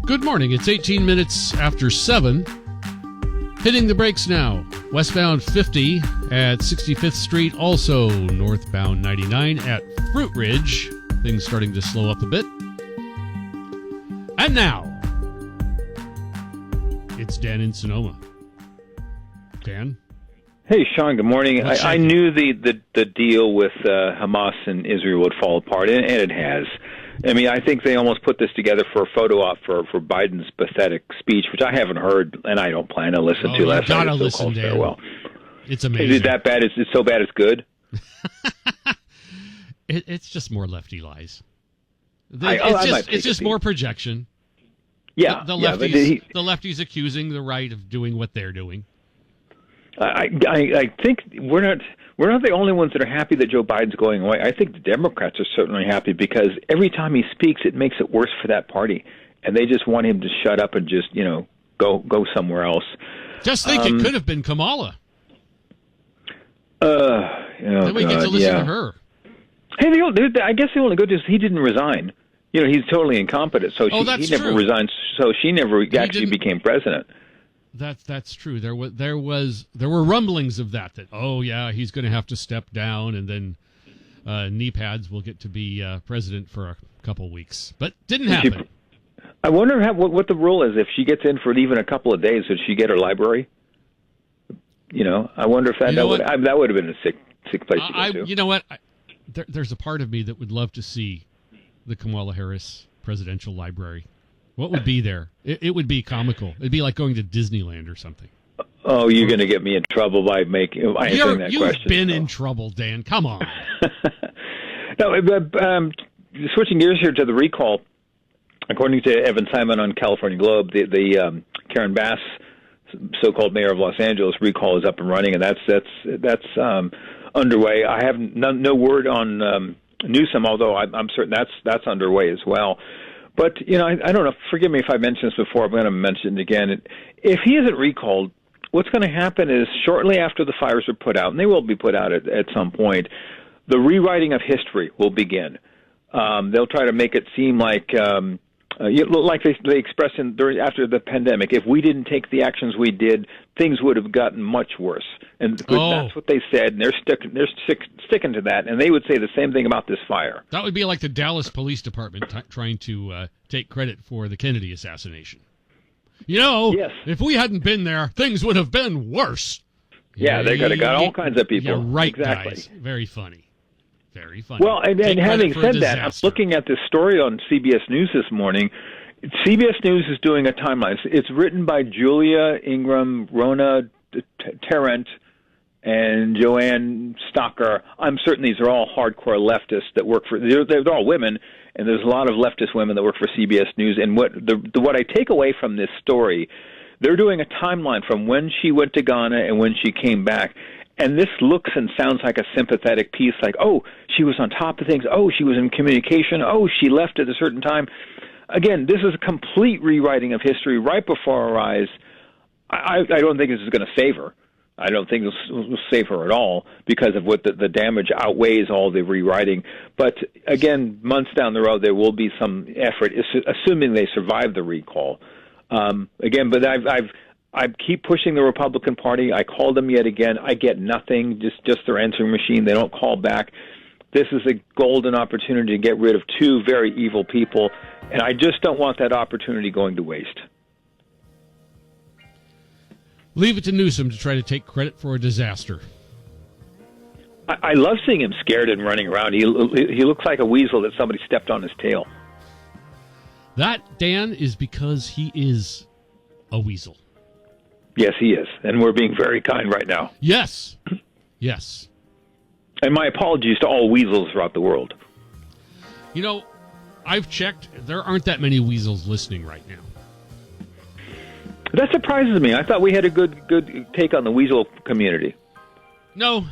Good morning. It's 18 minutes after 7. Hitting the brakes now. Westbound 50 at 65th Street. Also northbound 99 at Fruit Ridge. Things starting to slow up a bit. And now, it's Dan in Sonoma. Dan? Hey, Sean, good morning. I knew the deal with Hamas and Israel would fall apart, and it has. I mean, I think they almost put this together for a photo op for Biden's pathetic speech, which I haven't heard, and I don't plan to listen to. Last night, listen, Dan. Farewell. It's amazing. Is it that bad? It's so bad it's good? It's just more lefty lies. It's just more projection. Yeah. The lefties accusing the right of doing what they're doing. I think we're not the only ones that are happy that Joe Biden's going away. I think the Democrats are certainly happy because every time he speaks, it makes it worse for that party, and they just want him to shut up and just go somewhere else. Just think it could have been Kamala. Then we get to listen to her. Hey, I guess the only good news is he didn't resign. He's totally incompetent, so he never resigned. So she never actually became president. That's true. There were rumblings of that he's going to have to step down, and then knee pads will get to be president for a couple weeks, but didn't happen. I wonder what the rule is if she gets in for even a couple of days. Does she get her library? I wonder if that would have been a sick place to go to. You know what? There's a part of me that would love to see the Kamala Harris presidential library. What would be there? It would be comical. It'd be like going to Disneyland or something. Oh, you're going to get me in trouble by answering that question. You've been in trouble, Dan. Come on. No, switching gears here to the recall. According to Evan Simon on California Globe, the Karen Bass, so-called mayor of Los Angeles, recall is up and running, and that's underway. I have no word on Newsom, although I'm certain that's underway as well. But, I don't know. Forgive me if I mentioned this before. I'm going to mention it again. If he isn't recalled, what's going to happen is shortly after the fires are put out, and they will be put out at some point, the rewriting of history will begin. They'll try to make it seem like they expressed after the pandemic, if we didn't take the actions we did, things would have gotten much worse. And that's what they said, and they're sticking to that, and they would say the same thing about this fire. That would be like the Dallas Police Department trying to take credit for the Kennedy assassination. Yes. If we hadn't been there, things would have been worse. Yeah, they could have got all kinds of people. Yeah, right, exactly. Guys. Very funny. Very funny. Well, and having said that, I'm looking at this story on CBS News this morning. CBS News is doing a timeline. It's written by Julia Ingram, Rona Tarrant, and Joanne Stocker. I'm certain these are all hardcore leftists that work for. They're all women, and there's a lot of leftist women that work for CBS News. And what I take away from this story, they're doing a timeline from when she went to Ghana and when she came back. And this looks and sounds like a sympathetic piece, like, oh, she was on top of things. Oh, she was in communication. Oh, she left at a certain time. Again, this is a complete rewriting of history right before our eyes. I don't think this is going to save her. I don't think this will save her at all because of what the damage outweighs all the rewriting. But, again, months down the road, there will be some effort, assuming they survive the recall. But I keep pushing the Republican Party. I call them yet again. I get nothing, just their answering machine. They don't call back. This is a golden opportunity to get rid of two very evil people, and I just don't want that opportunity going to waste. Leave it to Newsom to try to take credit for a disaster. I love seeing him scared and running around. He looks like a weasel that somebody stepped on his tail. That, Dan, is because he is a weasel. Yes, he is, and we're being very kind right now. Yes. Yes. And my apologies to all weasels throughout the world. I've checked. There aren't that many weasels listening right now. That surprises me. I thought we had a good take on the weasel community. No.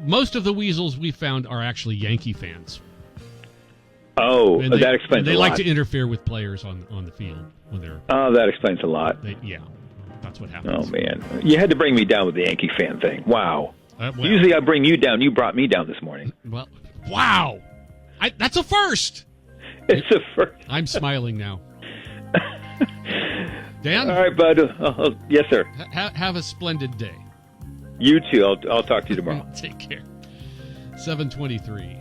Most of the weasels we found are actually Yankee fans. Oh, that explains a lot. They like to interfere with players on the field when they're. Oh, that explains a lot. That's what happens. Oh man, you had to bring me down with the Yankee fan thing. Wow. Usually I bring you down. You brought me down this morning. Well, wow. That's a first. It's the first. I'm smiling now. Dan? All right, bud. Yes, sir. Have a splendid day. You too. I'll talk to you tomorrow. Take care. 7:23.